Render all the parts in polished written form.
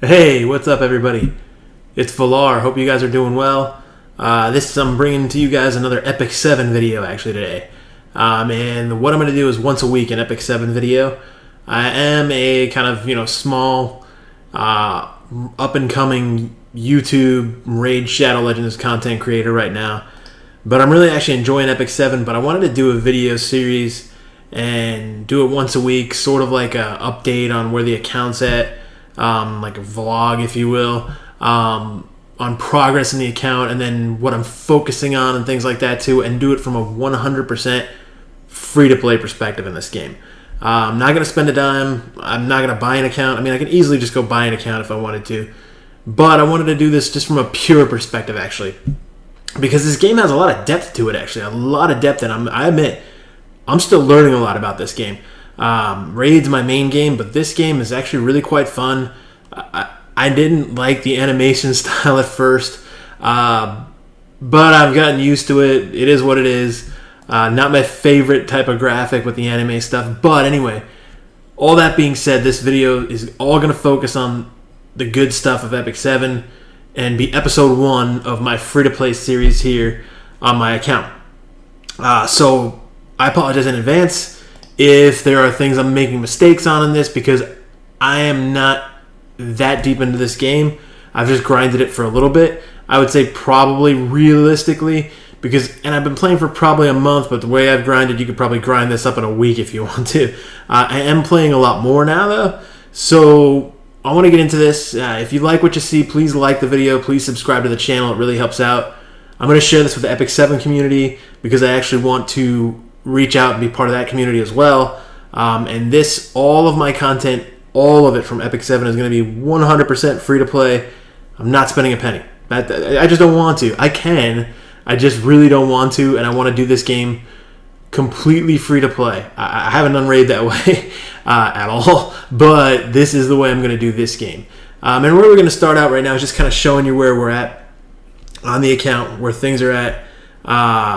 Hey, what's up, everybody? It's Valar. Hope you guys are doing well. I'm bringing to you guys another Epic 7 video actually today. And what I'm going to do is once a week an Epic 7 video. I am a kind of, small, up-and-coming YouTube Raid Shadow Legends content creator right now. But I'm really actually enjoying Epic 7, but I wanted to do a video series and do it once a week, sort of like an update on where the account's at, like a vlog, if you will, on progress in the account, and then what I'm focusing on and things like that too, and do it from a 100% free-to-play perspective in this game. I'm not going to spend a dime. I'm not going to buy an account. I mean, I can easily just go buy an account if I wanted to, but I wanted to do this just from a pure perspective, actually, because this game has a lot of depth to it, actually, a lot of depth, and I admit, I'm still learning a lot about this game. Raid's my main game, but this game is actually really quite fun. I didn't like the animation style at first, but I've gotten used to it. It is what it is. Not my favorite type of graphic with the anime stuff, but anyway, all that being said, this video is all going to focus on the good stuff of Epic 7 and be episode 1 of my free-to-play series here on my account. So I apologize in advance if there are things I'm making mistakes on in this, because I am not that deep into this game. I've just grinded it for a little bit. I would say probably realistically, and I've been playing for probably a month, but the way I've grinded, you could probably grind this up in a week if you want to. I am playing a lot more now, though, so I want to get into this. If you like what you see, please like the video. Please subscribe to the channel. It really helps out. I'm going to share this with the Epic 7 community because I actually want to reach out and be part of that community as well. And all of my content, all of it from Epic 7 is going to be 100% free to play. I'm not spending a penny. I just don't want to. I can. I just really don't want to, and I want to do this game completely free to play. I haven't done Raid that way at all, but this is the way I'm going to do this game. And where we're going to start out right now is just kind of showing you where we're at on the account, where things are at.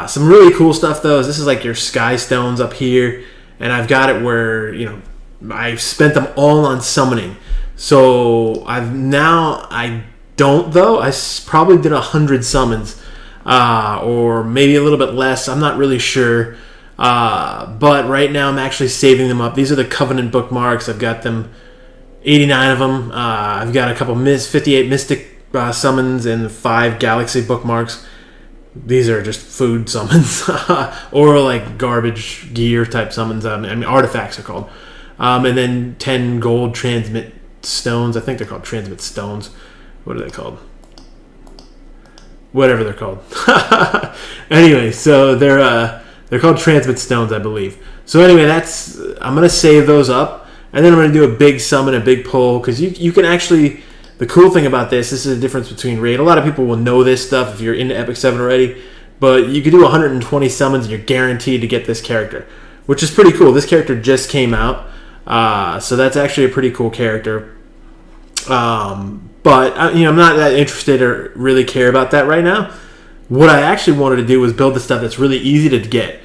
Some really cool stuff, though, is this is like your sky stones up here, and I've got it where, I've spent them all on summoning. So I probably did 100 summons, or maybe a little bit less. I'm not really sure. But right now I'm actually saving them up. These are the Covenant bookmarks. I've got them, 89 of them. I've got a couple 58 Mystic summons and 5 Galaxy bookmarks. These are just food summons or like garbage gear type summons. Artifacts are called. And then 10 gold transmit stones. I think they're called transmit stones. What are they called? Whatever they're called. Anyway, so they're called transmit stones, I believe. So anyway, I'm going to save those up, and then I'm going to do a big summon, a big pull, because you can actually. The cool thing about this is the difference between Raid. A lot of people will know this stuff if you're into Epic 7 already, but you can do 120 summons and you're guaranteed to get this character, which is pretty cool. This character just came out, so that's actually a pretty cool character. But I'm not that interested or really care about that right now. What I actually wanted to do was build the stuff that's really easy to get,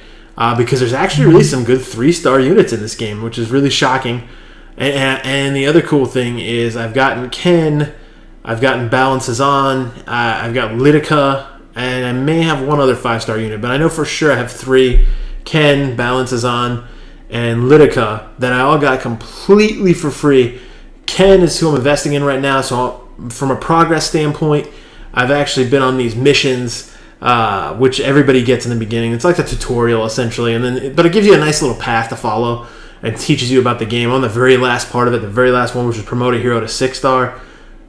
because there's actually really some good 3-star units in this game, which is really shocking. And the other cool thing is I've gotten Ken, I've gotten Balances On, I've got Lidica, and I may have one other 5-star unit, but I know for sure I have 3, Ken, Balances On, and Lidica, that I all got completely for free. Ken is who I'm investing in right now, so from a progress standpoint, I've actually been on these missions, which everybody gets in the beginning. It's like a tutorial, essentially, but it gives you a nice little path to follow and teaches you about the game. On the very last part of it, the very last one, which is promote a hero to 6-star.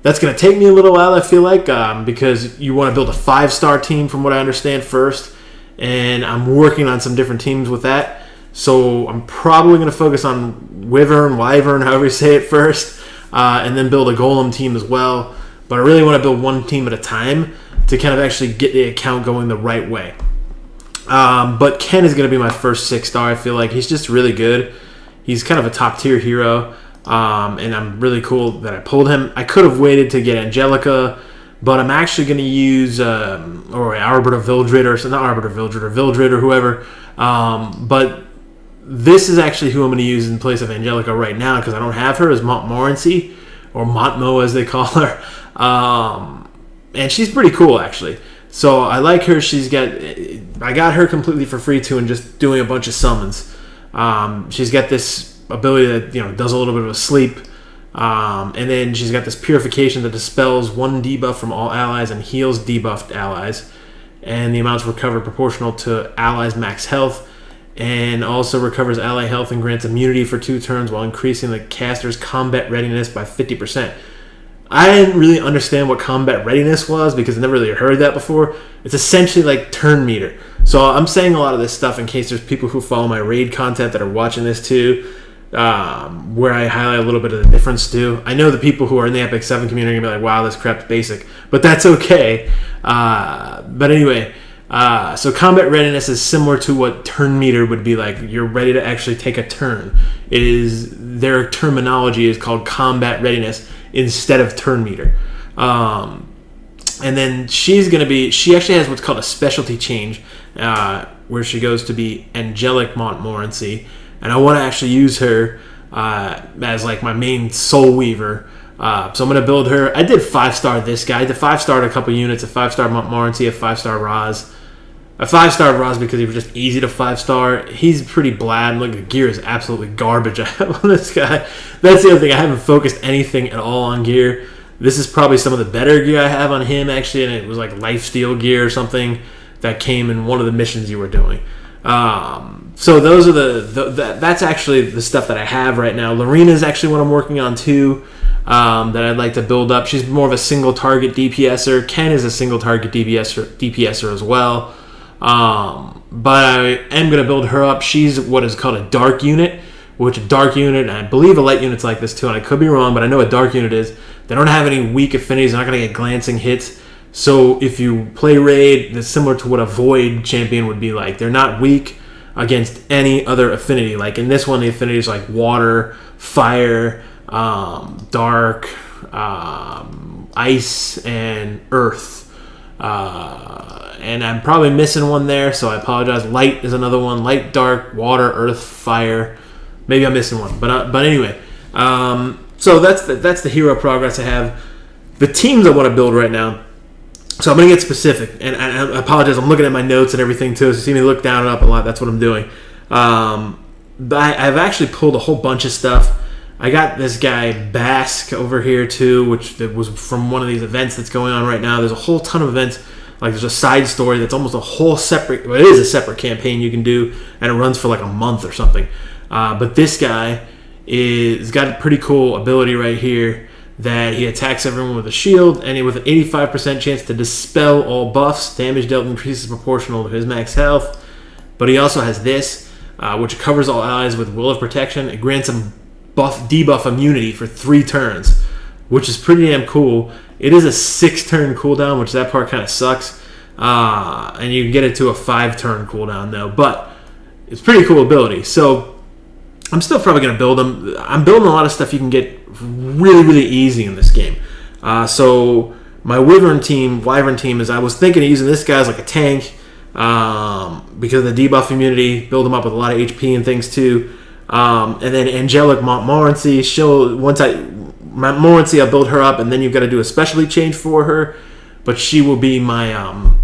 That's going to take me a little while, I feel like, because you want to build a 5-star team from what I understand first, and I'm working on some different teams with that. So I'm probably going to focus on Wyvern, however you say it first, and then build a Golem team as well. But I really want to build one team at a time to kind of actually get the account going the right way. But Ken is going to be my first 6-star, I feel like. He's just really good. He's kind of a top-tier hero, and I'm really cool that I pulled him. I could have waited to get Angelica, but I'm actually going to use Arbiter Vildred, or Vildred, or whoever. But this is actually who I'm going to use in place of Angelica right now, because I don't have her as Montmorency, or Montmo as they call her. And she's pretty cool, actually. So I like her. I got her completely for free too, and just doing a bunch of summons. She's got this ability that does a little bit of a sleep, and then she's got this purification that dispels 1 debuff from all allies and heals debuffed allies, and the amounts recovered proportional to allies' max health, and also recovers ally health and grants immunity for 2 turns while increasing the caster's combat readiness by 50%. I didn't really understand what combat readiness was because I never really heard that before. It's essentially like turn meter. So I'm saying a lot of this stuff in case there's people who follow my raid content that are watching this too, where I highlight a little bit of the difference too. I know the people who are in the Epic 7 community are going to be like, wow, this crap's basic. But that's okay. But anyway, so combat readiness is similar to what turn meter would be like. You're ready to actually take a turn. Their terminology is called combat readiness instead of turn meter. And then she actually has what's called a specialty change, where she goes to be Angelic Montmorency, and I want to actually use her as like my main Soul Weaver. So I'm going to build her. I did 5-star this guy. I did 5-star a couple units, a 5-star Montmorency, a 5-star Raz. A 5-star Raz because he was just easy to 5-star. He's pretty bland. Look, the gear is absolutely garbage I have on this guy. That's the other thing. I haven't focused anything at all on gear. This is probably some of the better gear I have on him, actually, and it was like lifesteal gear or something that came in one of the missions you were doing. So those are that's actually the stuff that I have right now. Lorena is actually what I'm working on too, that I'd like to build up. She's more of a single target DPSer. Ken is a single target DPSer as well. But I am going to build her up. She's what is called a dark unit, which a dark unit, and I believe a light unit's like this too, and I could be wrong, but I know a dark unit is. They don't have any weak affinities. They're not going to get glancing hits. So if you play raid, it's similar to what a void champion would be like. They're not weak against any other affinity. Like in this one, the affinity is like water, fire, dark, ice, and earth. And I'm probably missing one there, so I apologize. Light is another one. Light, dark, water, earth, fire. Maybe I'm missing one, but anyway. So that's the hero progress I have. The teams I want to build right now. So I'm going to get specific, and I apologize. I'm looking at my notes and everything too. So you see me look down and up a lot. That's what I'm doing. But I've actually pulled a whole bunch of stuff. I got this guy Basque over here too, which was from one of these events that's going on right now. There's a whole ton of events. Like there's a side story that's almost a whole separate. Well, it is a separate campaign you can do, and it runs for like a month or something. But this guy is got a pretty cool ability right here that he attacks everyone with a shield, and with an 85% chance to dispel all buffs. Damage dealt increases proportional to his max health. But he also has this, which covers all allies with Will of Protection. It grants him debuff immunity for 3 turns, which is pretty damn cool. It is a 6-turn cooldown, which that part kind of sucks. And you can get it to a 5-turn cooldown though, but it's pretty cool ability. So I'm still probably going to build them. I'm building a lot of stuff you can get really, really easy in this game. So my Wyvern team is, I was thinking of using this guy as like a tank because of the debuff immunity, build him up with a lot of HP and things too. And then Angelic Montmorency, Montmorency, I'll build her up, and then you've got to do a specialty change for her. But she will be my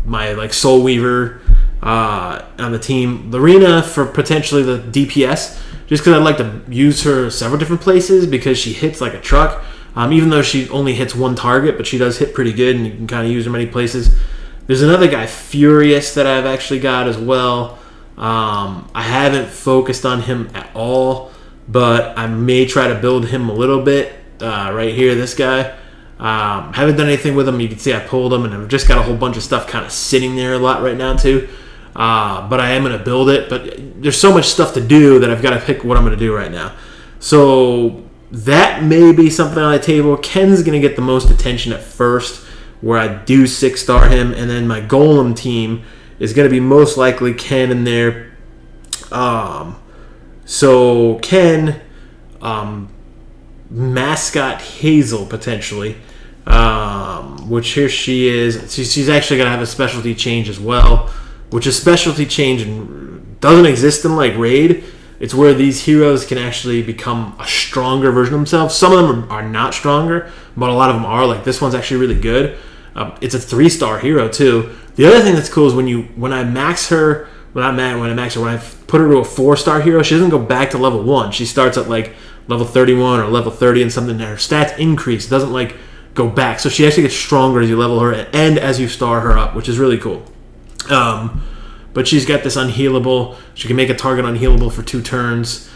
my like Soul Weaver on the team. Lorena for potentially the DPS, just because I'd like to use her several different places because she hits like a truck. Even though she only hits one target, but she does hit pretty good, and you can kind of use her many places. There's another guy, Furious, that I've actually got as well. I haven't focused on him at all, but I may try to build him a little bit. Right here, this guy. Haven't done anything with him. You can see I pulled him, and I've just got a whole bunch of stuff kind of sitting there a lot right now too. But I am going to build it. But there's so much stuff to do that I've got to pick what I'm going to do right now. So that may be something on the table. Ken's going to get the most attention at first, where I do 6-star him, and then my Golem team is going to be most likely Ken in there. So Ken, Mascot Hazel potentially, which here she is. She's actually going to have a specialty change as well, which is specialty change and doesn't exist in like raid, It's where these heroes can actually become a stronger version of themselves. Some of them are not stronger, but a lot of them are. Like this one's actually really good. It's a 3-star hero too. The other thing that's cool is when I max her, when I put her to a 4-star hero, she doesn't go back to level 1. She starts at like level 31 or level 30 and something. And her stats increase. It doesn't like go back. So she actually gets stronger as you level her and as you star her up, which is really cool. But she's got this unhealable. She can make a target unhealable for 2 turns.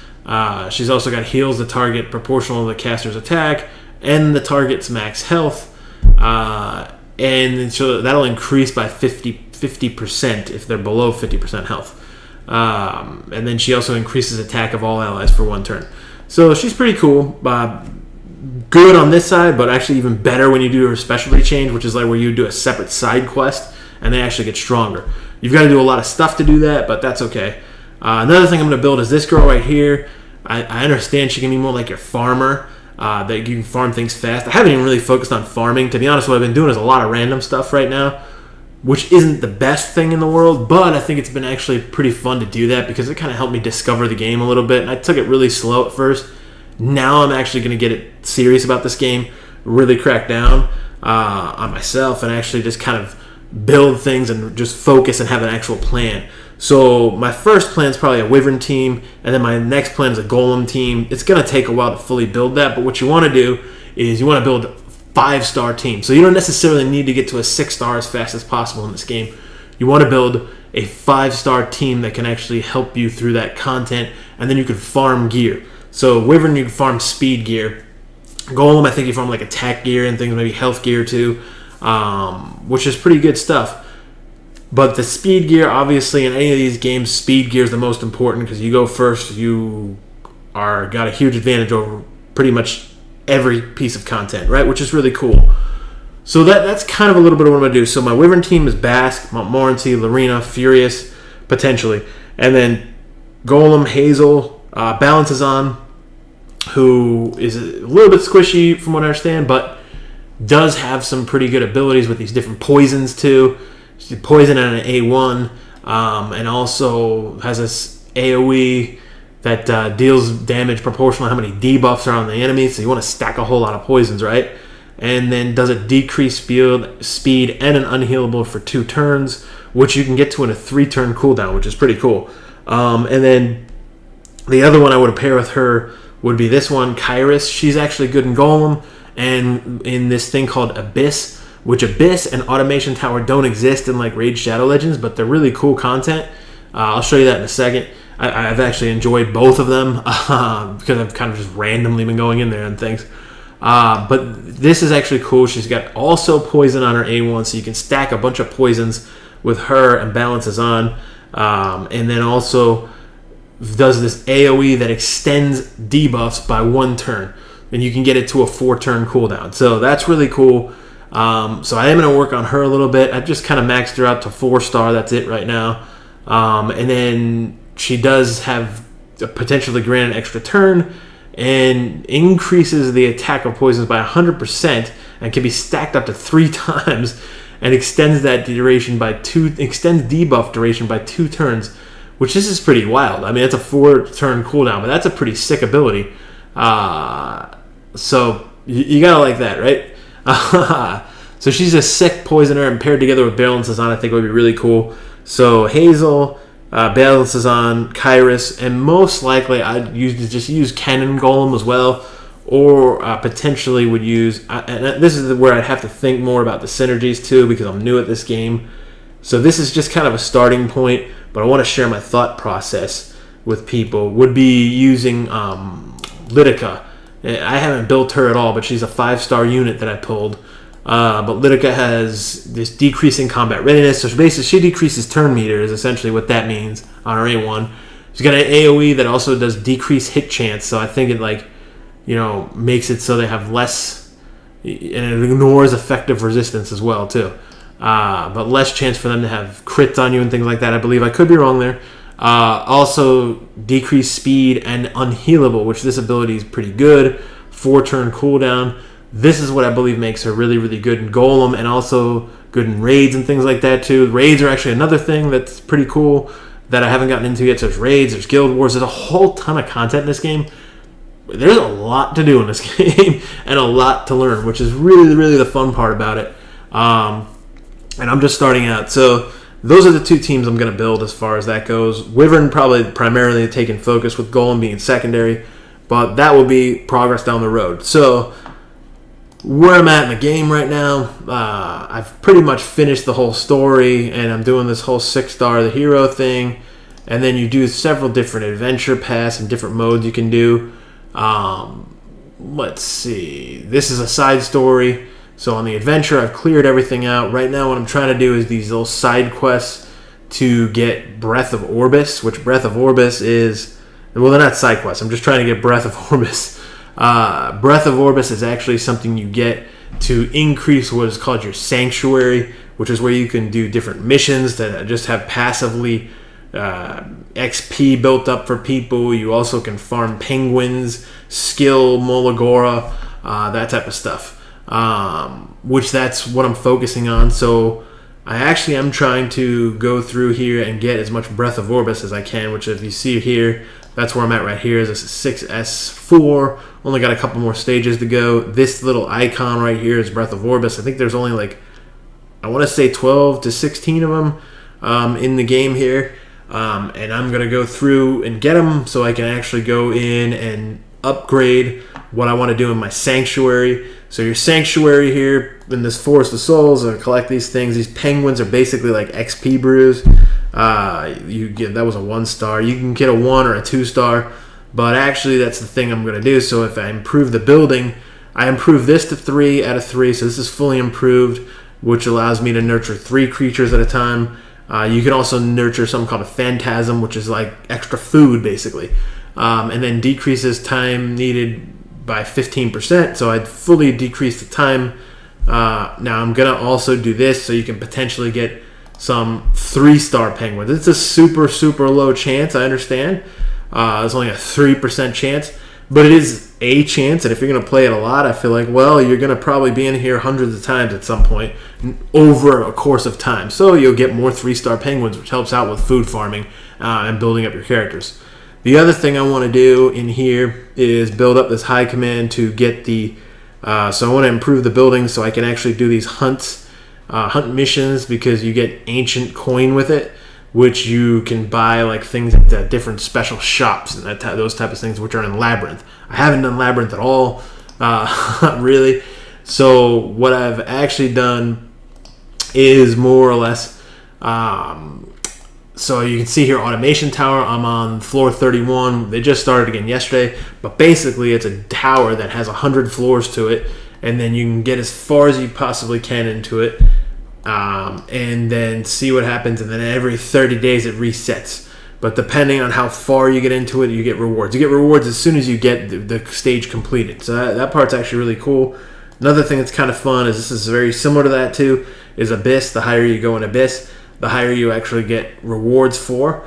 She's also got heals the target proportional to the caster's attack and the target's max health. And so that'll increase by 50% if they're below 50% health. And then she also increases attack of all allies for 1 turn. So she's pretty cool. Good on this side, but actually even better when you do her specialty change, which is like where you do a separate side quest and they actually get stronger. You've got to do a lot of stuff to do that, but that's okay. Another thing I'm going to build is this girl right here. I understand she can be more like your farmer, that you can farm things fast. I haven't even really focused on farming. To be honest, what I've been doing is a lot of random stuff right now, which isn't the best thing in the world, but I think it's been actually pretty fun to do that because it kind of helped me discover the game a little bit. And I took it really slow at first. Now I'm actually going to get it serious about this game, really crack down on myself and actually just kind of build things and just focus and have an actual plan. So my first plan is probably a Wyvern team, and then my next plan is a Golem team. It's going to take a while to fully build that, but what you want to do is you want to build a 5-star team. So you don't necessarily need to get to a 6-star as fast as possible in this game. You want to build a 5-star team that can actually help you through that content, and then you can farm gear. So Wyvern, you can farm speed gear. Golem, I think you farm like attack gear and things, maybe health gear too, which is pretty good stuff. But the speed gear, obviously, in any of these games, speed gear is the most important because you go first, you got a huge advantage over pretty much every piece of content, right? Which is really cool. So that's kind of a little bit of what I'm going to do. So my Wyvern team is Basque, Montmorency, Lorena, Furious, potentially. And then Golem, Hazel, Balances on, who is a little bit squishy from what I understand, but does have some pretty good abilities with these different poisons too. She's poison at an A1, and also has this AoE that deals damage proportional to how many debuffs are on the enemy, so you want to stack a whole lot of poisons, right? And then does a decreased speed and an unhealable for 2 turns, which you can get to in a 3-turn cooldown, which is pretty cool. And then the other one I would pair with her would be this one, Kairos. She's actually good in Golem and in this thing called Abyss, which Abyss and Automation Tower don't exist in like Raid Shadow Legends, but they're really cool content. I'll show you that in a second. I've actually enjoyed both of them because I've kind of just randomly been going in there and things. But this is actually cool. She's got also poison on her A1, so you can stack a bunch of poisons with her and Balances on. And then also does this AoE that extends debuffs by 1 turn. And you can get it to a 4-turn cooldown. So that's really cool. So I am going to work on her a little bit. I've just kind of maxed her out to 4-star. That's it right now. And then she does have a potentially grant an extra turn and increases the attack of poisons by 100% and can be stacked up to 3 times and extends that duration by 2. Extends debuff duration by 2 turns, which this is pretty wild. I mean, it's a 4-turn cooldown, but that's a pretty sick ability. So you gotta like that, right? So she's a sick poisoner, and paired together with Balances on, I think it would be really cool. So Hazel, Balances on, Kairos, and most likely I'd use Cannon Golem as well, or potentially would use. And this is where I'd have to think more about the synergies too, because I'm new at this game. So this is just kind of a starting point, but I want to share my thought process with people. Would be using Lytica. I haven't built her at all, but she's a 5-star unit that I pulled. But Lytica has this decreasing combat readiness, so basically she decreases turn meter is essentially what that means on her A1. She's got an AoE that also does decrease hit chance, so I think it makes it so they have less, and it ignores effective resistance as well too. But less chance for them to have crits on you and things like that, I believe. I could be wrong there. Also decreased speed and unhealable, which this ability is pretty good. 4-turn cooldown. This is what I believe makes her really, really good in Golem, and also good in raids and things like that too. Raids are actually another thing that's pretty cool that I haven't gotten into yet. So there's raids, there's guild wars, there's a whole ton of content in this game. There's a lot to do in this game and a lot to learn, which is really, really the fun part about it. And I'm just starting out. So those are the two teams I'm going to build as far as that goes. Wyvern probably primarily taking focus, with Golem being secondary, but that will be progress down the road. So where I'm at in the game right now, I've pretty much finished the whole story, and I'm doing this whole 6-star the hero thing, and then you do several different adventure paths and different modes you can do. Let's see. This is a side story. So on the adventure, I've cleared everything out. Right now, what I'm trying to do is these little side quests to get Breath of Orbis, which Breath of Orbis is... Well, they're not side quests. I'm just trying to get Breath of Orbis. Breath of Orbis is actually something you get to increase what is called your Sanctuary, which is where you can do different missions that just have passively XP built up for people. You also can farm penguins, skill Molagora, that type of stuff. Which that's what I'm focusing on. So I actually am trying to go through here and get as much Breath of Orbis as I can, which if you see here, that's where I'm at right here. This is 6S4. Only got a couple more stages to go. This little icon right here is Breath of Orbis. I think there's only like, I want to say 12 to 16 of them in the game here. And I'm going to go through and get them so I can actually go in and upgrade what I want to do in my Sanctuary. So your Sanctuary here in this Forest of Souls, I collect these things. These penguins are basically like XP brews. You get, that was a 1-star. You can get a 1 or a 2-star, but actually that's the thing I'm going to do. So if I improve the building, I improve this to 3 out of 3. So this is fully improved, which allows me to nurture 3 creatures at a time. You can also nurture something called a Phantasm, which is like extra food basically, and then decreases time needed by 15%. So I'd fully decrease the time. Now I'm going to also do this so you can potentially get some 3-star penguins. It's a super, super low chance, I understand. It's only a 3% chance, but it is a chance, and if you're going to play it a lot, I feel like, well, you're going to probably be in here hundreds of times at some point over a course of time. So you'll get more 3-star penguins, which helps out with food farming and building up your characters. The other thing I want to do in here is build up this high command to get the... so I want to improve the building so I can actually do these hunts, hunt missions, because you get ancient coin with it, which you can buy like things at different special shops and those type of things, which are in Labyrinth. I haven't done Labyrinth at all, really. So what I've actually done is more or less... so you can see here, Automation Tower, I'm on floor 31. They just started again yesterday, but basically it's a tower that has 100 floors to it, and then you can get as far as you possibly can into it, and then see what happens, and then every 30 days it resets. But depending on how far you get into it, you get rewards. You get rewards as soon as you get the stage completed. So that part's actually really cool. Another thing that's kind of fun is, this is very similar to that too, is Abyss. The higher you go in Abyss, the higher you actually get rewards for.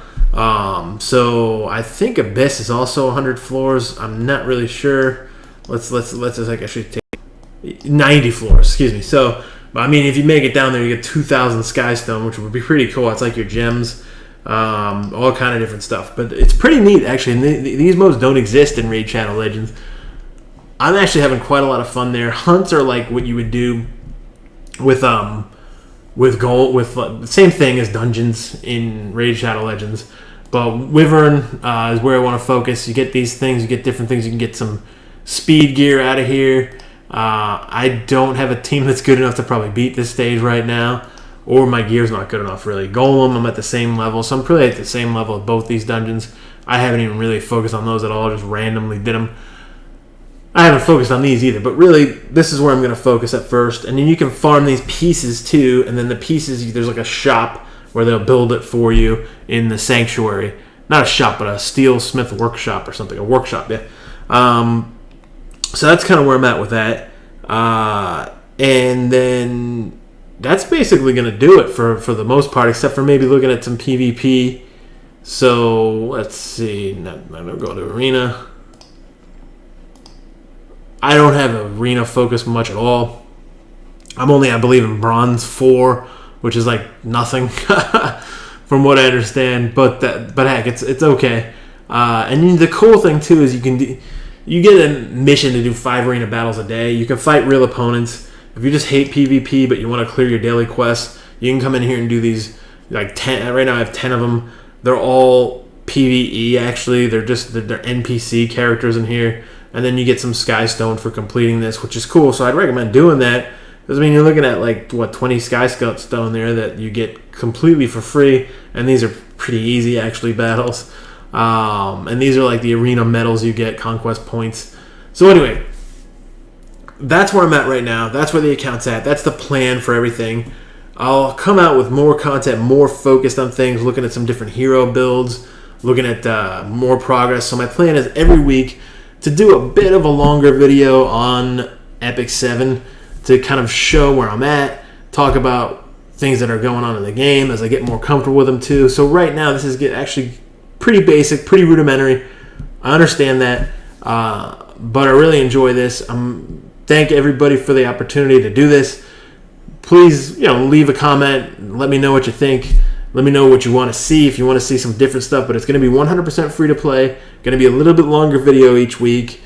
So I think Abyss is also 100 floors. I'm not really sure. Let's like actually take 90 floors. Excuse me. So I mean, if you make it down there, you get 2,000 Skystone, which would be pretty cool. It's like your gems, all kind of different stuff. But it's pretty neat actually. And these modes don't exist in Raid Shadow Legends. I'm actually having quite a lot of fun there. Hunts are like what you would do with gold, with the same thing as dungeons in Raid Shadow Legends, but Wyvern is where I want to focus. You get these things, you get different things. You can get some speed gear out of here. I don't have a team that's good enough to probably beat this stage right now, or my gear's not good enough really. Golem, I'm at the same level, so I'm probably at the same level of both these dungeons. I haven't even really focused on those at all. Just randomly did them. I haven't focused on these either, but really, this is where I'm going to focus at first. And then you can farm these pieces too, and then the pieces, there's like a shop where they'll build it for you in the Sanctuary. Not a shop, but a steelsmith workshop or something, a workshop, yeah. So that's kind of where I'm at with that. And then that's basically going to do it for the most part, except for maybe looking at some PvP. So let's see. I'm going to go to Arena. I don't have Arena focus much at all. I'm only, I believe, in Bronze 4, which is like nothing. from what I understand. But heck, it's okay. And the cool thing too is you get a mission to do 5 arena battles a day. You can fight real opponents. If you just hate PvP but you want to clear your daily quests, you can come in here and do these like 10. Right now I have 10 of them. They're all PvE actually. They're NPC characters in here. And then you get some Sky Stone for completing this, which is cool. So I'd recommend doing that. Because, I mean, you're looking at, like, 20 Sky Stone there that you get completely for free. And these are pretty easy, actually, battles. And these are, like, the arena medals you get, conquest points. So, anyway, that's where I'm at right now. That's where the account's at. That's the plan for everything. I'll come out with more content, more focused on things, looking at some different hero builds, looking at more progress. So my plan is every week to do a bit of a longer video on Epic 7 to kind of show where I'm at, talk about things that are going on in the game as I get more comfortable with them too. So right now this is actually pretty basic, pretty rudimentary. I understand that, but I really enjoy this. Thank everybody for the opportunity to do this. Please, leave a comment. Let me know what you think. Let me know what you want to see, if you want to see some different stuff. But it's going to be 100% free to play. Going to be a little bit longer video each week.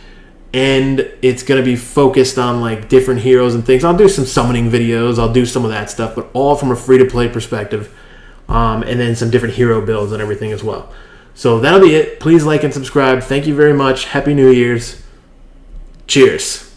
And it's going to be focused on like different heroes and things. I'll do some summoning videos. I'll do some of that stuff. But all from a free to play perspective. And then some different hero builds and everything as well. So that'll be it. Please like and subscribe. Thank you very much. Happy New Year's. Cheers.